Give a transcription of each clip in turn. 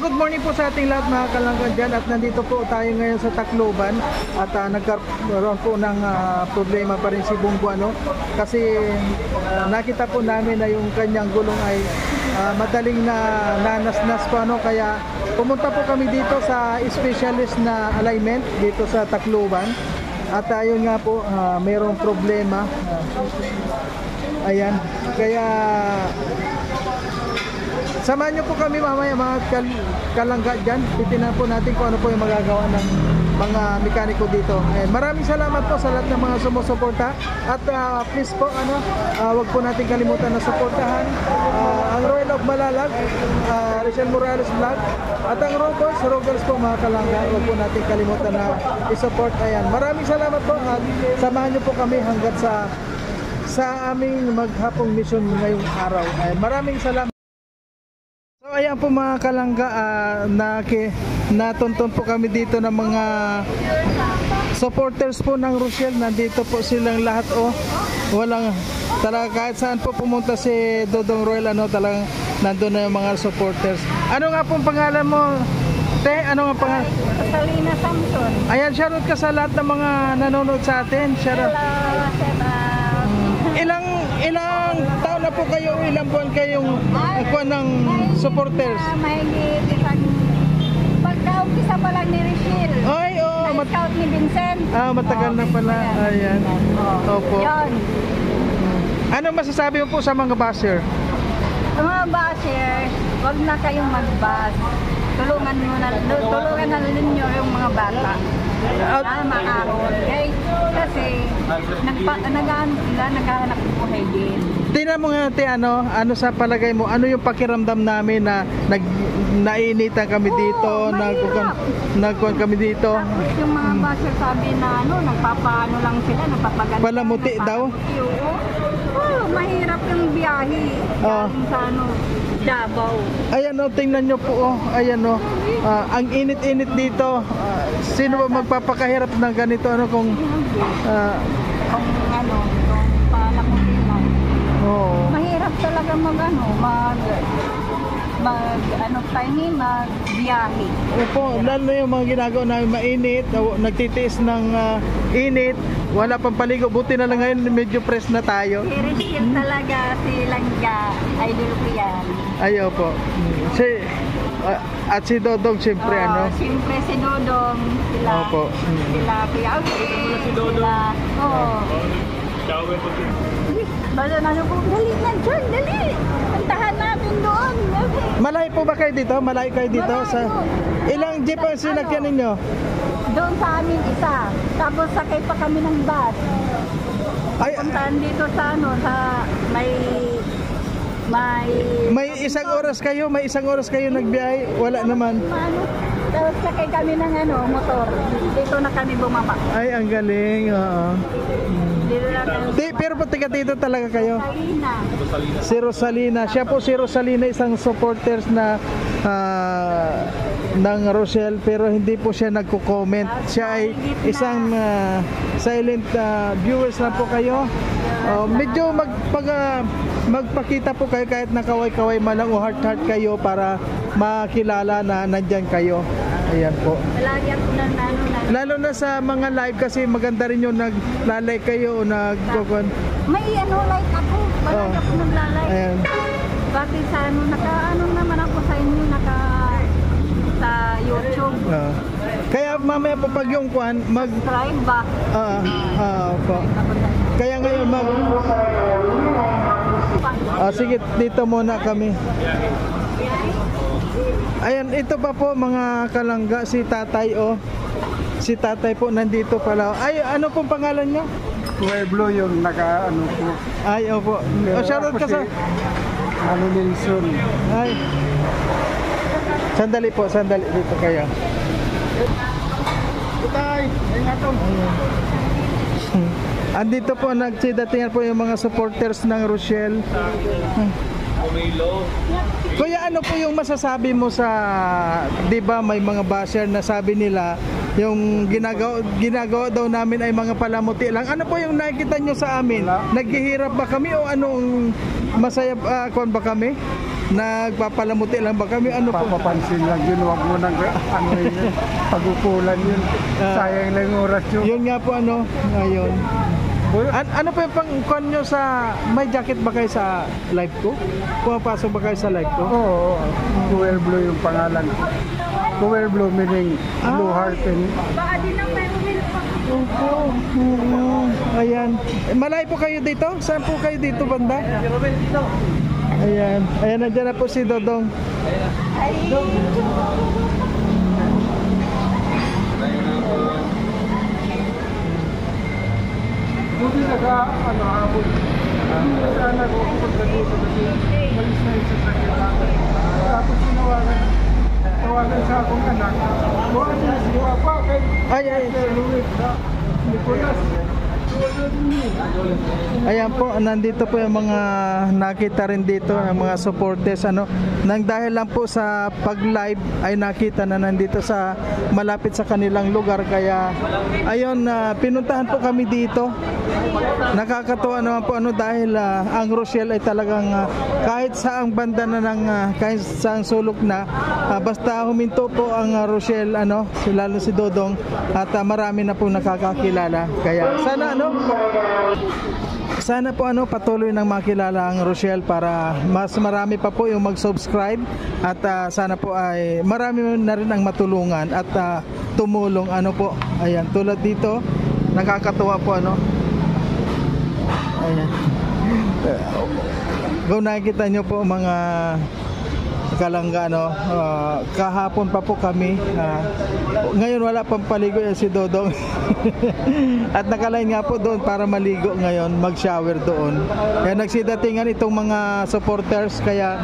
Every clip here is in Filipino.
good morning po sa ating lahat mga kalanggan dyan. At nandito po tayo ngayon sa Tacloban. At nagkaroon po ng problema pa rin si Bungguan, kasi nakita po namin na yung kanyang gulong ay madaling na nanasnas po, kaya pumunta po kami dito sa specialist na alignment dito sa Tacloban. At ayun nga po, mayroong problema. Ayan, kaya samahan nyo po kami mamaya mga kalangga dyan. Titinan po natin kung ano po yung magagawa ng mga mekaniko dito. Maraming salamat po sa lahat ng mga sumusuporta. At please po, wag po natin kalimutan na suportahan ang Royal of Malalag, Rachel Morales Vlog, at ang Rogers po mga kalangga. Wag po natin kalimutan na isupport. Ayan, maraming salamat po at samahan nyo po kami hanggat sa aming maghapong mission ngayong araw. Maraming salamat. So ayan po mga kalangga, natuntun po kami dito ng mga supporters po ng Rochelle. Nandito po silang lahat, walang talaga, kahit saan po pumunta si Dodong Royal, talagang nandun na yung mga supporters. Ano nga pong pangalan mo, te? Ano nga pangalan? Rosalina Samson. Ayan, shoutout ka sa lahat ng mga nanonood sa atin. Shoutout. Ilang taon na po kayo, ilang buwan kayong kuha ng supporters? Mahigit isang pagka-umpisa pa lang ni Rachel. Ay, scout ni Vincent. Matagal na pala. Ayan. Opo. Yun. Ano masasabi mo po sa mga basher? Mga basher, wag na kayong mag-bash. Tulungan na ninyo yung mga bata. Makaroon. Kasi naghahanap ng buhay din. Tingnan mo nga, te, ano sa palagay mo, ano yung pakiramdam namin na nainitan kami dito, nagkuhan kami dito? Tapos yung mga basher sabi na nagpapaano lang sila, nagpapaganda. Palamuti daw? Mahirap yung biyahe. Galing sa Davao. Ayan, tingnan nyo po, ayan, ang init-init dito. Sino ba magpapakahirap ng ganito, kung kung palamuti lang. Mahirap talaga magbiyahe. Opo, lalo yung mga ginagawa namin mainit, nagtitiis ng init, wala pang paligo. Buti na lang ngayon medyo fresh na tayo. Si Rachel talaga, si Langga, idol ko yan. Ayaw po. At si Dodong siyempre, Siyempre si Dodong, sila. Opo. Sila Kuya Alfred, sila. Bala na po, dali na dyan, dali. Puntahan natin doon. Malayo po ba kayo dito? Malayo kayo dito? Ilang jeep ang sinakyan ninyo? Doon sa amin isa. Tapos sakay pa kami ng bus. Puntahan dito sa may isang oras kayo nagbiyahe? Wala naman. Tapos sakay kami ng motor. Dito na kami bumaba. Ay, ang galing. Pero po taga dito talaga kayo? Si Rosalina. Siya po si Rosalina, isang supporters na ng Rochelle, pero hindi po siya nagko-comment. Siya ay isang silent viewers na po kayo. Medyo magpakita po kayo kahit nakaway-kaway man lang o heart-heart kayo para makilala na nandyan kayo. Ayan po. Lalo na sa mga live kasi maganda rin yung naglalike kayo o may like ako. Palagi ako naglalike. Ayan. Bakit sa naman ako sa inyo sa YouTube. Kaya mamaya po pag yung subscribe ba? Po. Kaya ngayon sige, dito muna kami. Ayan, ito pa po mga kalangga, si tatay si tatay po nandito pala. Ay, ano pong pangalan nyo? Pueblo yung po. Ay, opo. Shoutout ka sa Nelson. Ay. Sandali dito kayo. Tay, ingatong. Andito po nagsidatingan po yung mga supporters ng Rochelle. Kuya, ano po yung masasabi mo sa, 'di ba, may mga basher na sabi nila yung ginagawa daw namin ay mga palamuti lang. Ano po yung nakikita nyo sa amin? Naghihirap ba kami o anong masaya ba kami? Nagpapalamuti lang ba kami? Ano po? Papapansin lang yun, wag mo nang ano yun, pagukulan yun. Sayang lang yung oras yun. Yun nga po ano, ayun. Ano pa yung pang nyo sa, may jacket ba kayo sa live ko? Pumapasok ba kayo sa live ko? Oo, Cover Blue yung pangalan. Cover Blue meaning blue heart and Baka din ang may umil pa. Oo. Ayan. Malayo po kayo dito? Saan po kayo dito banda? Ayan. Ayan, nandiyan na po si Dodong. buti habol. Kaya nag-upunta dito kasi malis na yung sasakyan namin. Tapos tawagan sa akong anak. Buwan na si Papa kay Ay. Luis na Nicolas. Ayan po, nandito po yung mga nakita rin dito ng mga supporters ano, nang dahil lang po sa pag-live ay nakita na nandito sa malapit sa kanilang lugar kaya ayun, pinuntahan po kami dito. Nakakatuwa naman po ano dahil ang Rochelle ay talagang kahit saang banda na ng kahit saang sulok na basta huminto po ang Rochelle ano, lalo si Dodong at marami na po nakakakilala. Kaya sana po ano patuloy nang makilala ang Rochelle para mas marami pa po yung mag-subscribe at sana po ay marami na rin ang matulungan at tumulong ano po. Ayan, tulad dito nakakatuwa po ano. Ayan. Kung nakikita nyo po mga kalangga ano, kahapon pa po kami ngayon wala pang paligo si Dodong at nakalain nga po doon para maligo ngayon, mag-shower doon. Kaya nagsidatingan itong mga supporters kaya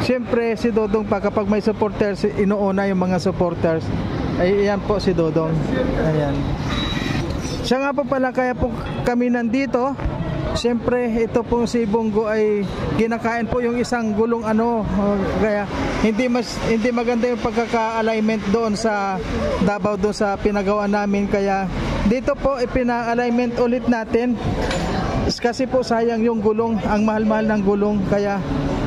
syempre si Dodong pa kapag may supporters inuuna yung mga supporters. Ay yan po si Dodong. Ayan. Siya nga po pala kaya po kami nandito. Siyempre, ito pong si Bongo ay kinakain po yung isang gulong ano, kaya hindi maganda yung pagkaka-alignment doon sa Davao doon sa pinagawa namin kaya dito po ipina-alignment ulit natin. Kasi po sayang yung gulong, ang mahal-mahal ng gulong kaya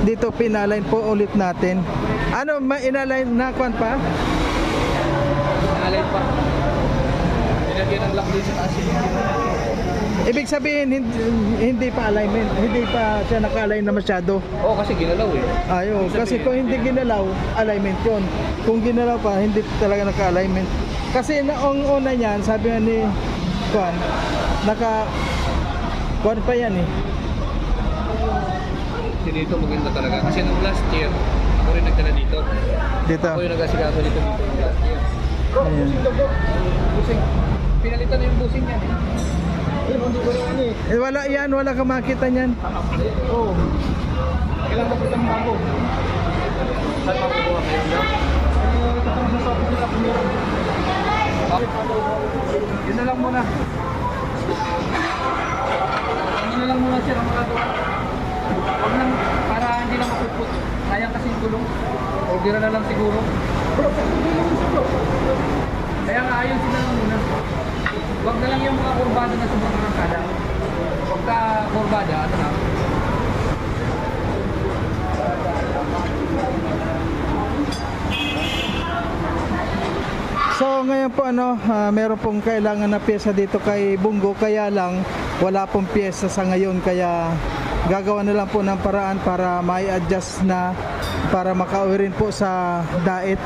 dito pina-align po ulit natin. Ano, ma-inalign na kwan pa? Align pa. Nilagyan ng lock din sa taas. Ibig sabihin hindi pa alignment, hindi pa siya naka-align na masyado. Oo, kasi ginalaw eh. Ayo, kasi kung hindi ginalaw, alignment 'yon. Kung ginalaw pa, hindi talaga naka-alignment. Kasi noong una niyan, sabi nga ni Juan, Juan pa yan eh. Dito maganda talaga. Kasi nung last year, ako rin nagdala dito. Dito. Ako yung nag-asikaso dito last year. Bro, Ayan. busing. Pinalitan na yung busing yan eh. Wala yan, wala ka makita niyan. Oo. Kailangan ko itong bago. Saan makukuha kayo na? Yun na lang muna. Yun na lang muna sir ang magagawa. Huwag lang, para hindi lang mapuput. Sayang kasi yung gulong. Orderan na lang siguro. Kaya nga ayun sila lang muna. Huwag na lang yung mga kurbada na sobrang rangkada. Huwag ka kurbada, ano na. So ngayon po ano, meron pong kailangan na pyesa dito kay Bungo kaya lang wala pong pyesa sa ngayon kaya gagawa na lang po ng paraan para mai-adjust na para makauwi rin po sa diet.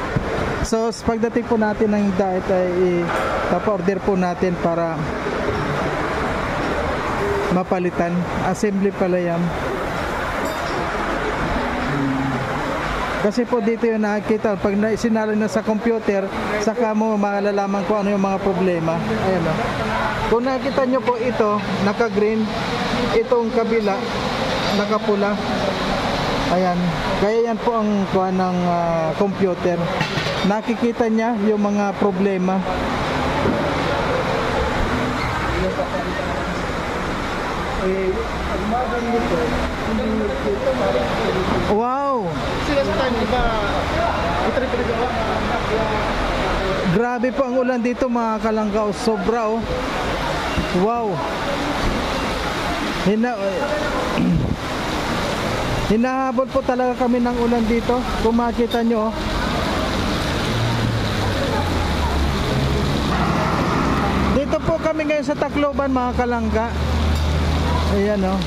So pagdating po natin ng diet ay papa-order po natin para mapalitan. Assembly pala yan. Kasi po dito yung nakikita, pag sinalin na sa computer, saka mo malalaman kung ano yung mga problema. Ayan o. Kung nakikita nyo po ito, naka-green, itong kabila, nakapula. Ayan. Kaya yan po ang kuha ng computer. Nakikita niya yung mga problema. Wow! Grabe po ang ulan dito mga kalanggaw. Sobra oh. Wow! Hinahabol po talaga kami ng ulan dito. Kung makita nyo, dito po kami ngayon sa Tacloban, mga kalangga. Ayan o.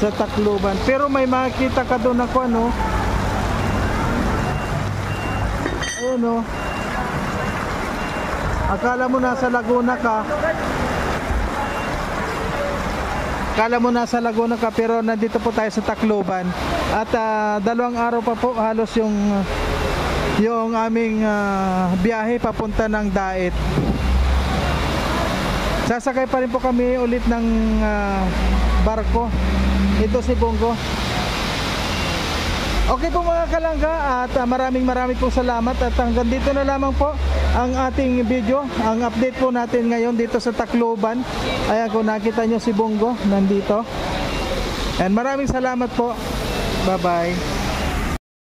Sa Tacloban. Pero may makikita ka doon ako ano. Ayan o. Akala mo nasa Laguna ka. Akala mo nasa Laguna ka, pero nandito po tayo sa Tacloban. At 2 araw pa po halos yung aming biyahe papunta ng Daet. Sasakay pa rin po kami ulit ng barko. Ito si Bongo. Okay po mga kalangga, at maraming pong salamat, at hanggang dito na lamang po ang ating video, ang update po natin ngayon dito sa Tacloban. Ayan, kung nakita nyo si Bongo nandito. And maraming salamat po. Bye bye.